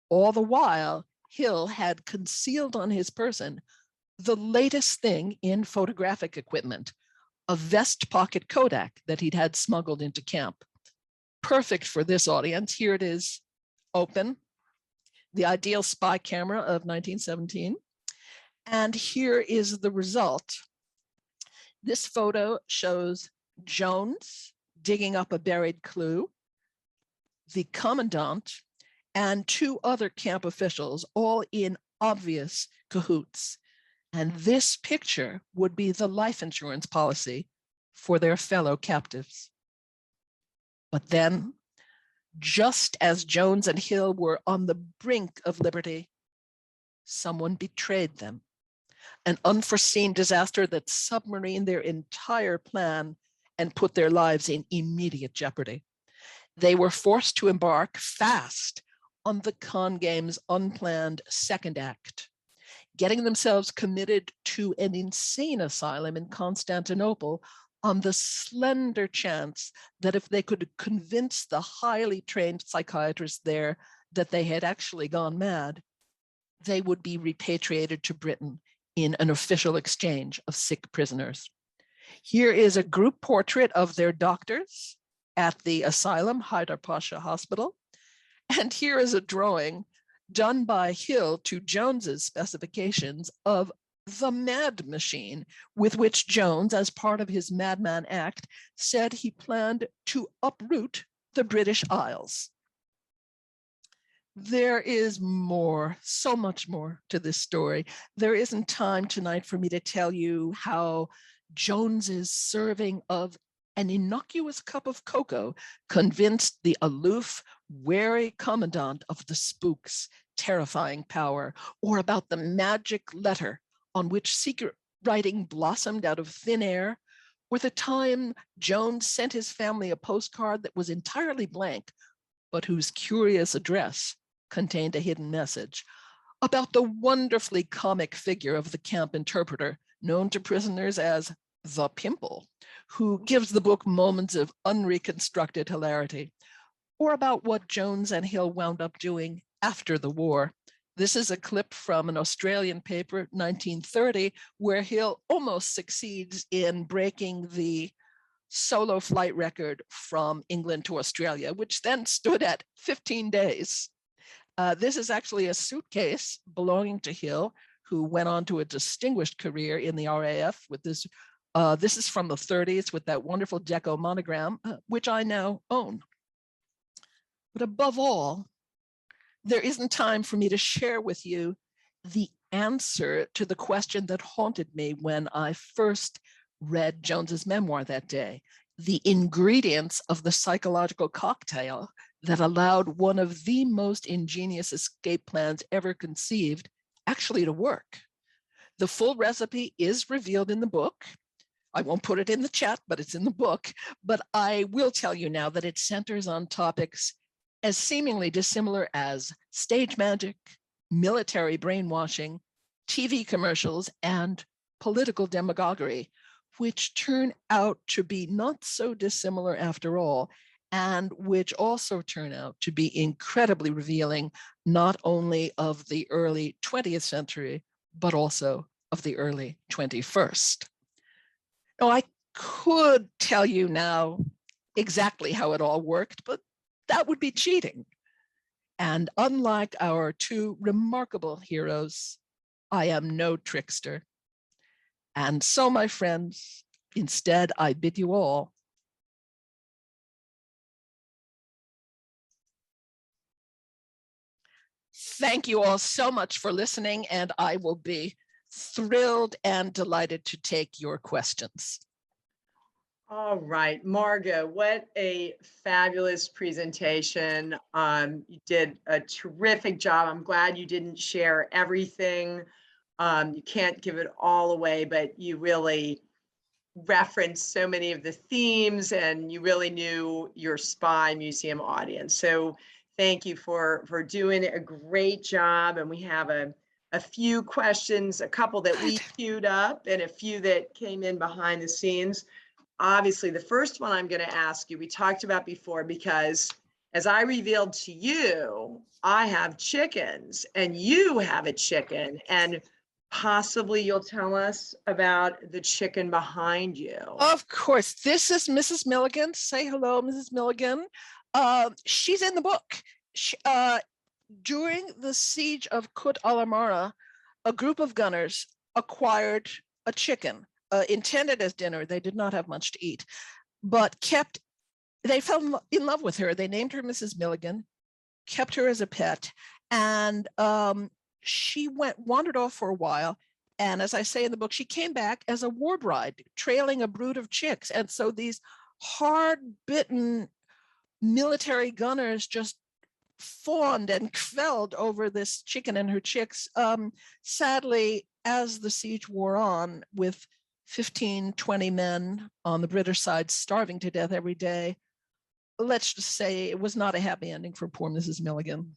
All the while, Hill had concealed on his person the latest thing in photographic equipment, a vest pocket Kodak that he'd had smuggled into camp. Perfect for this audience. Here it is, open, the ideal spy camera of 1917. And here is the result. This photo shows Jones digging up a buried clue, the commandant, and two other camp officials, all in obvious cahoots. And this picture would be the life insurance policy for their fellow captives. But then, just as Jones and Hill were on the brink of liberty, someone betrayed them. An unforeseen disaster that submarined their entire plan and put their lives in immediate jeopardy. They were forced to embark fast on the con game's unplanned second act, getting themselves committed to an insane asylum in Constantinople on the slender chance that if they could convince the highly trained psychiatrists there that they had actually gone mad, they would be repatriated to Britain in an official exchange of sick prisoners. Here is a group portrait of their doctors at the asylum, Haidar Pasha Hospital. And here is a drawing done by Hill to Jones's specifications of the mad machine with which Jones, as part of his Madman Act, said he planned to uproot the British Isles. There is more, so much more to this story. There isn't time tonight for me to tell you how Jones's serving of an innocuous cup of cocoa convinced the aloof, wary commandant of the spook's terrifying power, or about the magic letter on which secret writing blossomed out of thin air, or the time Jones sent his family a postcard that was entirely blank, but whose curious address contained a hidden message, about the wonderfully comic figure of the camp interpreter, known to prisoners as the Pimple, who gives the book moments of unreconstructed hilarity, or about what Jones and Hill wound up doing after the war. This is a clip from an Australian paper, 1930, where Hill almost succeeds in breaking the solo flight record from England to Australia, which then stood at 15 days. This is actually a suitcase belonging to Hill, who went on to a distinguished career in the RAF with this. This is from the 30s with that wonderful deco monogram, which I now own. But above all, there isn't time for me to share with you the answer to the question that haunted me when I first read Jones's memoir that day, the ingredients of the psychological cocktail that allowed one of the most ingenious escape plans ever conceived actually to work. The full recipe is revealed in the book. I won't put it in the chat, but it's in the book. But I will tell you now that it centers on topics as seemingly dissimilar as stage magic, military brainwashing, TV commercials, and political demagoguery, which turn out to be not so dissimilar after all, and which also turn out to be incredibly revealing, not only of the early 20th century, but also of the early 21st. Now, I could tell you now exactly how it all worked, but that would be cheating. And unlike our two remarkable heroes, I am no trickster. And so, my friends, instead, I bid you all thank you all so much for listening, and I will be thrilled and delighted to take your questions. All right, Marga, what a fabulous presentation. You did a terrific job. I'm glad you didn't share everything. You can't give it all away, but you really referenced so many of the themes, and you really knew your Spy Museum audience. So thank you for doing a great job. And we have a few questions, a couple that we queued up and a few that came in behind the scenes. Obviously, the first one I'm going to ask you, we talked about before, because as I revealed to you, I have chickens and you have a chicken, and possibly you'll tell us about the chicken behind you. Of course, this is Mrs. Milligan. Say hello, Mrs. Milligan. She's in the book. During the siege of Kut al-Amara, a group of gunners acquired a chicken. Intended as dinner. They did not have much to eat, but they fell in love with her. They named her Mrs. Milligan, kept her as a pet, and she wandered off for a while. And as I say in the book, she came back as a war bride, trailing a brood of chicks. And so these hard-bitten military gunners just fawned and quelled over this chicken and her chicks. Sadly, as the siege wore on, with 15, 20 men on the British side starving to death every day, let's just say it was not a happy ending for poor Mrs. Milligan.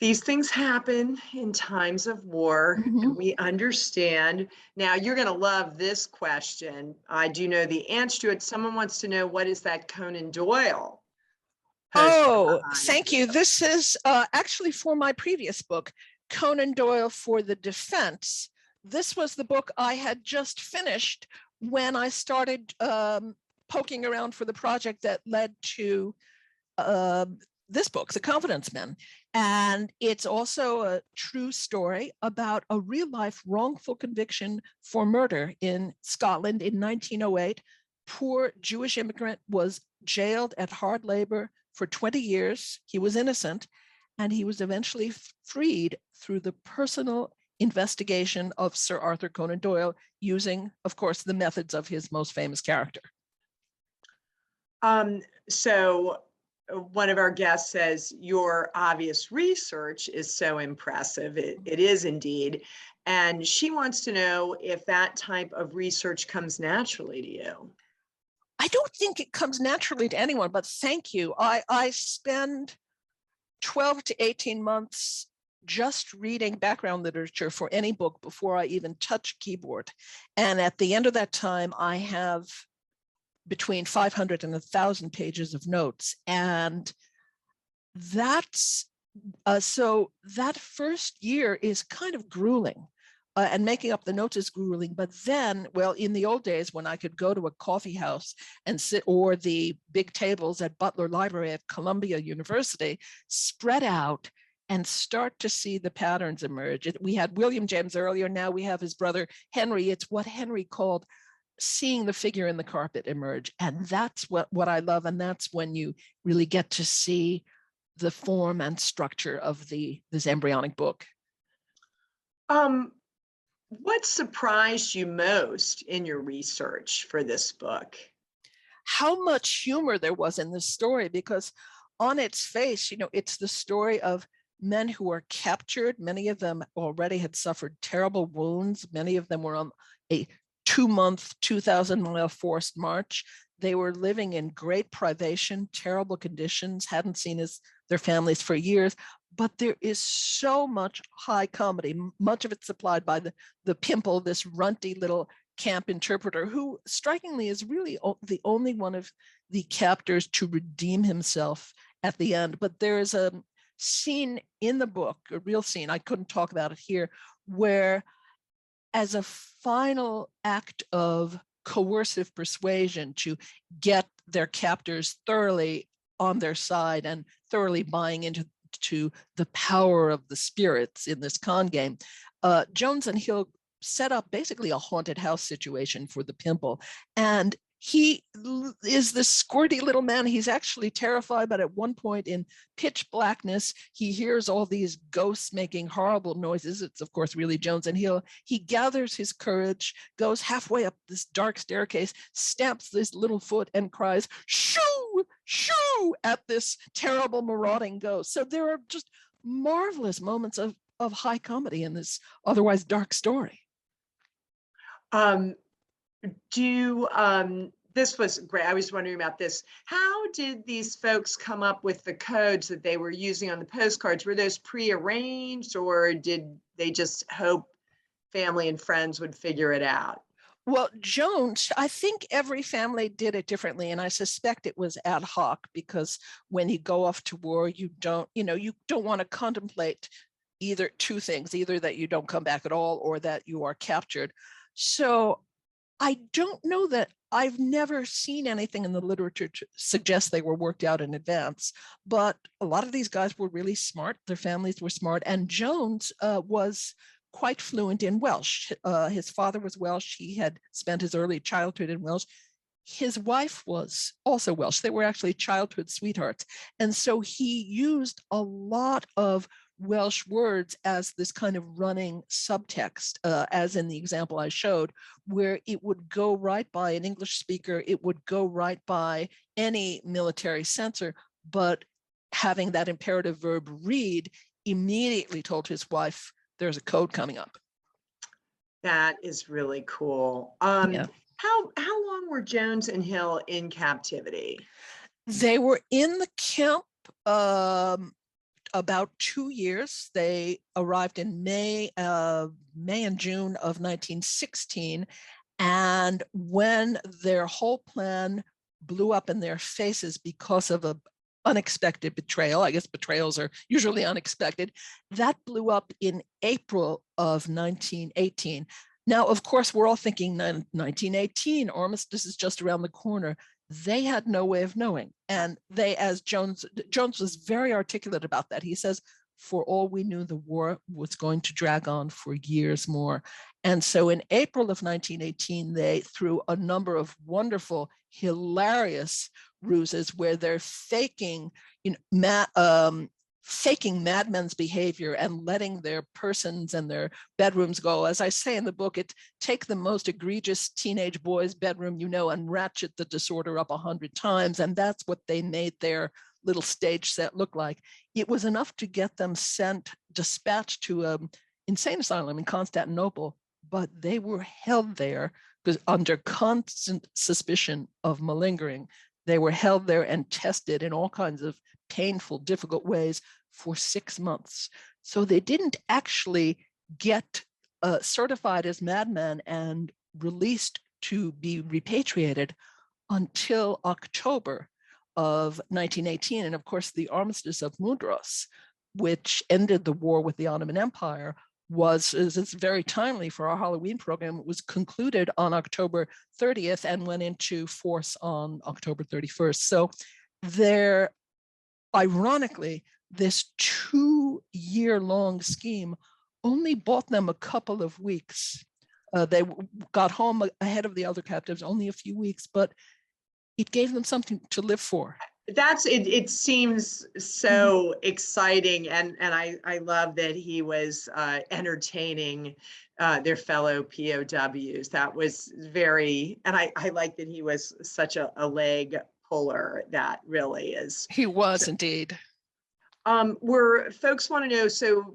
These things happen in times of war, and we understand. Now, you're going to love this question. I do know the answer to it. Someone wants to know, what is that Conan Doyle? postcard Oh, behind thank you. This is actually for my previous book, Conan Doyle for the Defense. This was the book I had just finished when I started poking around for the project that led to this book, The Confidence Men. And it's also a true story about a real life wrongful conviction for murder in Scotland in 1908. Poor Jewish immigrant was jailed at hard labor for 20 years. He was innocent, and he was eventually freed through the personal investigation of Sir Arthur Conan Doyle, using, of course, the methods of his most famous character. So one of our guests says, your obvious research is so impressive. It is indeed. And she wants to know if that type of research comes naturally to you. I don't think it comes naturally to anyone, but thank you. I spend 12 to 18 months just reading background literature for any book before I even touch keyboard. And at the end of that time, I have between 500 and 1,000 pages of notes. And that's, so that first year is kind of grueling. And making up the notes is grueling. But then, well, in the old days when I could go to a coffee house and sit, or the big tables at Butler Library at Columbia University, spread out and start to see the patterns emerge. We had William James earlier, now we have his brother Henry. It's what Henry called seeing the figure in the carpet emerge. And that's what I love. And that's when you really get to see the form and structure of this embryonic book. What surprised you most in your research for this book? How much humor there was in this story, because on its face, you know, it's the story of men who were captured. Many of them already had suffered terrible wounds. Many of them were on a 2-month, 2,000-mile forced march. They were living in great privation, terrible conditions, hadn't seen their families for years. But there is so much high comedy, much of it supplied by the pimple, this runty little camp interpreter, who strikingly is really the only one of the captors to redeem himself at the end. But there is a scene in the book, a real scene, I couldn't talk about it here, where as a final act of coercive persuasion to get their captors thoroughly on their side and thoroughly buying into the power of the spirits in this con game, Jones and Hill set up basically a haunted house situation for the pimple. And he is this squirty little man. He's actually terrified, but at one point in pitch blackness, he hears all these ghosts making horrible noises. It's, of course, really Jones and Hill. He gathers his courage, goes halfway up this dark staircase, stamps this little foot and cries, "Shoo, shoo," at this terrible marauding ghost. So there are just marvelous moments of high comedy in this otherwise dark story. This was great. I was wondering about this. How did these folks come up with the codes that they were using on the postcards? Were those prearranged, or did they just hope family and friends would figure it out? Well, Jones, I think every family did it differently, and I suspect it was ad hoc, because when you go off to war, you don't want to contemplate either two things, either that you don't come back at all or that you are captured. So I don't know that I've never seen anything in the literature to suggest they were worked out in advance, but a lot of these guys were really smart. Their families were smart, and Jones was quite fluent in Welsh. His father was Welsh. He had spent his early childhood in Welsh. His wife was also Welsh. They were actually childhood sweethearts. And so he used a lot of Welsh words as this kind of running subtext, as in the example I showed, where it would go right by an English speaker, it would go right by any military censor, but having that imperative verb read immediately told his wife there's a code coming up. That is really cool. Yeah. How long were Jones and Hill in captivity? They were in the camp about 2 years. They arrived in May and June of 1916. And when their whole plan blew up in their faces because of unexpected betrayal. I guess betrayals are usually unexpected. That blew up in April of 1918. Now, of course, we're all thinking 1918, armistice is just around the corner. They had no way of knowing. And they, as Jones was very articulate about that. He says, for all we knew, the war was going to drag on for years more. And so in April of 1918, they, through a number of wonderful, hilarious ruses where they're faking, faking madmen's behavior and letting their persons and their bedrooms go. As I say in the book, take the most egregious teenage boy's bedroom, and ratchet the disorder up 100 times. And that's what they made their little stage set look like. It was enough to get them dispatched to an insane asylum in Constantinople, but they were held there because under constant suspicion of malingering. They were held there and tested in all kinds of painful, difficult ways for 6 months. So they didn't actually get certified as madmen and released to be repatriated until October of 1918. And of course, the armistice of Mudros, which ended the war with the Ottoman Empire, it's very timely for our Halloween program. It was concluded on October 30th and went into force on October 31st. So ironically, this 2-year-long scheme only bought them a couple of weeks. They got home ahead of the other captives only a few weeks, but it gave them something to live for. It seems so exciting, and I love that he was entertaining their fellow POWs. That was very, and I like that he was such a leg puller. That really is. He was indeed. Were folks want to know, so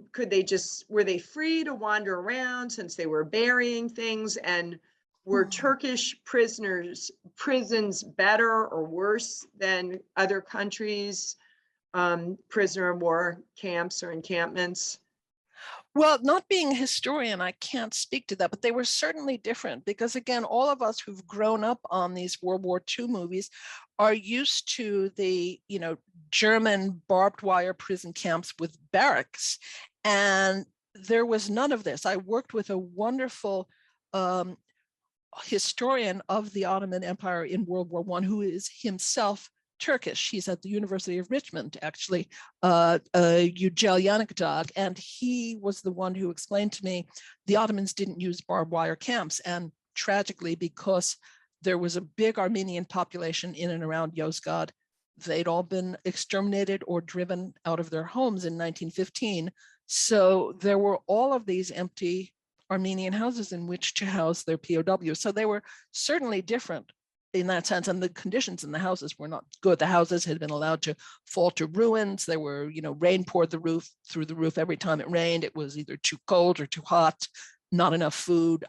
were they free to wander around since they were burying things? And were Turkish prisons better or worse than other countries' prisoner of war camps or encampments? Well, not being a historian, I can't speak to that, but they were certainly different because, again, all of us who've grown up on these World War II movies are used to the, German barbed wire prison camps with barracks. And there was none of this. I worked with a wonderful historian of the Ottoman Empire in World War I, who is himself Turkish. He's at the University of Richmond, actually, Ouija-enabled, and he was the one who explained to me the Ottomans didn't use barbed wire camps, and tragically, because there was a big Armenian population in and around Yozgad, they'd all been exterminated or driven out of their homes in 1915. So there were all of these empty Armenian houses in which to house their POWs. So they were certainly different in that sense, and the conditions in the houses were not good. The houses had been allowed to fall to ruins. There were, rain poured through the roof every time it rained. It was either too cold or too hot, not enough food,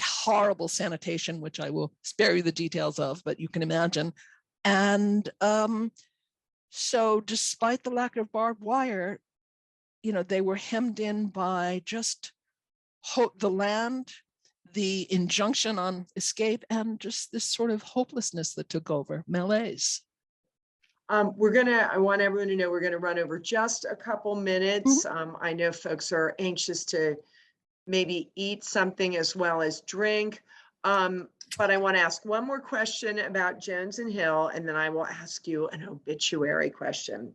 horrible sanitation, which I will spare you the details of, but you can imagine. And so despite the lack of barbed wire, they were hemmed in by just the land, the injunction on escape, and just this sort of hopelessness that took over, malaise. I want everyone to know we're going to run over just a couple minutes. I know folks are anxious to maybe eat something as well as drink. But I want to ask one more question about Jones and Hill, and then I will ask you an obituary question.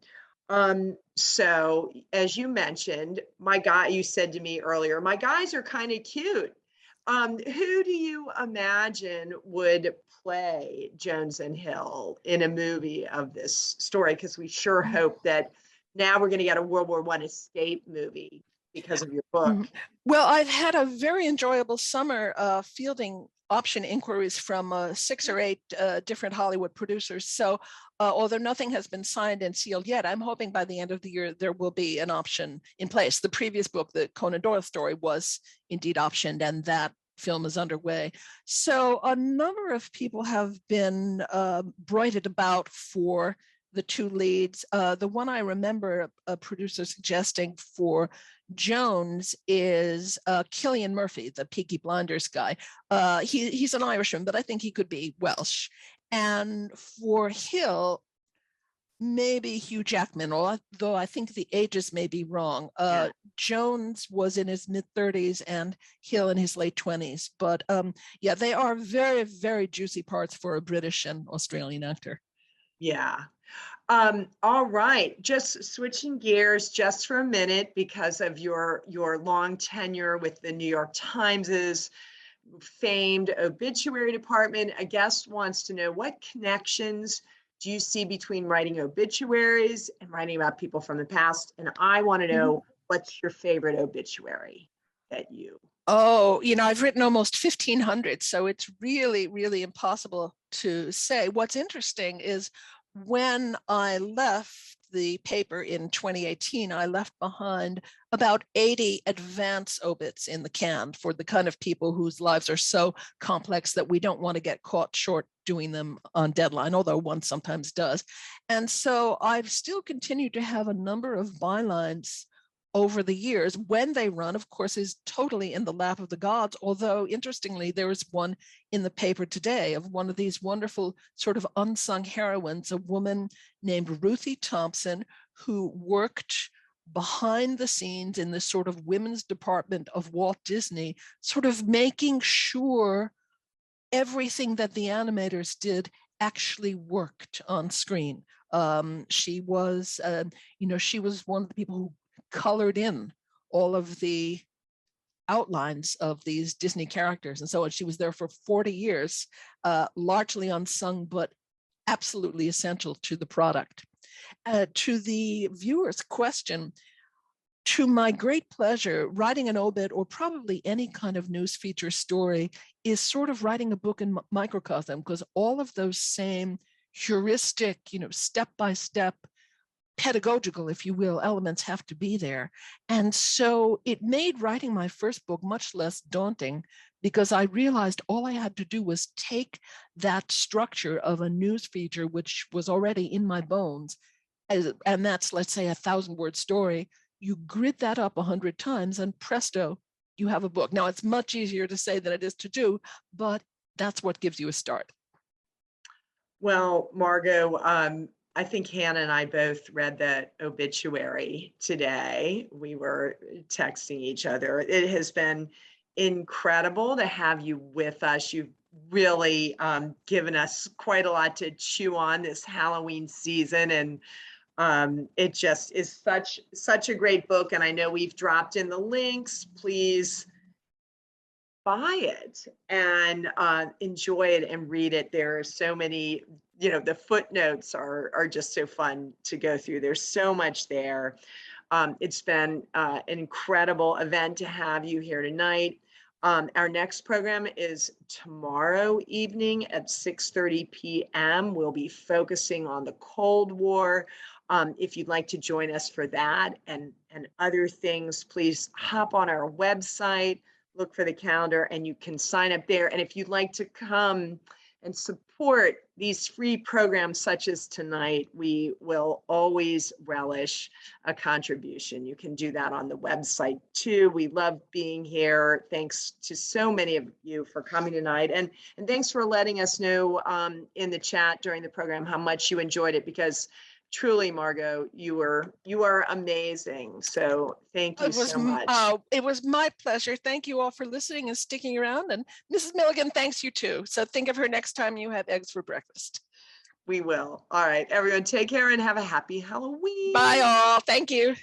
So as you mentioned, you said to me earlier, my guys are kind of cute. Who do you imagine would play Jones and Hill in a movie of this story? Because we sure hope that now we're going to get a World War I escape movie because of your book. Well, I've had a very enjoyable summer fielding option inquiries from 6 or 8 different Hollywood producers. So although nothing has been signed and sealed yet, I'm hoping by the end of the year there will be an option in place. The previous book, the Conan Doyle story, was indeed optioned, and that film is underway. So a number of people have been broidered about for the 2 leads. The one I remember a producer suggesting for Jones is Cillian Murphy, the Peaky Blinders guy. He's an Irishman, but I think he could be Welsh. And for Hill, maybe Hugh Jackman, although I think the ages may be wrong. Yeah. Jones was in his mid-30s and Hill in his late 20s. But yeah, they are very, very juicy parts for a British and Australian actor. Yeah. All right, just switching gears just for a minute because of your long tenure with the New York Times's famed obituary department. A guest wants to know, what connections do you see between writing obituaries and writing about people from the past? And I want to know, what's your favorite obituary that you? Oh, I've written almost 1,500, so it's really, really impossible to say. What's interesting is when I left the paper in 2018, I left behind about 80 advance obits in the can for the kind of people whose lives are so complex that we don't want to get caught short doing them on deadline, although one sometimes does. And so I've still continued to have a number of bylines over the years. When they run, of course, is totally in the lap of the gods. Although, interestingly, there is one in the paper today of one of these wonderful sort of unsung heroines, a woman named Ruthie Thompson, who worked behind the scenes in this sort of women's department of Walt Disney, sort of making sure everything that the animators did actually worked on screen. She was, she was one of the people who colored in all of the outlines of these Disney characters and so on. She was there for 40 years, largely unsung, but absolutely essential to the product. To the viewer's question, to my great pleasure, writing an obit or probably any kind of news feature story is sort of writing a book in microcosm, because all of those same heuristic, step-by-step, pedagogical, if you will, elements have to be there. And so it made writing my first book much less daunting, because I realized all I had to do was take that structure of a news feature, which was already in my bones, and that's, let's say, 1,000-word story. You grid that up 100 times and presto, you have a book. Now, it's much easier to say than it is to do, but that's what gives you a start. Well, Margot, I think Hannah and I both read the obituary today. We were texting each other. It has been incredible to have you with us. You've really given us quite a lot to chew on this Halloween season, and it just is such a great book. And I know we've dropped in the links. Please buy it and enjoy it and read it. There are so many, the footnotes are just so fun to go through. There's so much there. It's been an incredible event to have you here tonight. Our next program is tomorrow evening at 6:30 p.m. We'll be focusing on the Cold War. If you'd like to join us for that and other things, please hop on our website, look for the calendar, and you can sign up there. And if you'd like to come and support these free programs such as tonight, we will always relish a contribution. You can do that on the website too. We love being here. Thanks to so many of you for coming tonight. And thanks for letting us know in the chat during the program how much you enjoyed it, because truly, Margot, you are amazing. So thank you so much. It was my pleasure. Thank you all for listening and sticking around. And Mrs. Milligan, thanks you too. So think of her next time you have eggs for breakfast. We will. All right, everyone, take care and have a happy Halloween. Bye all. Thank you.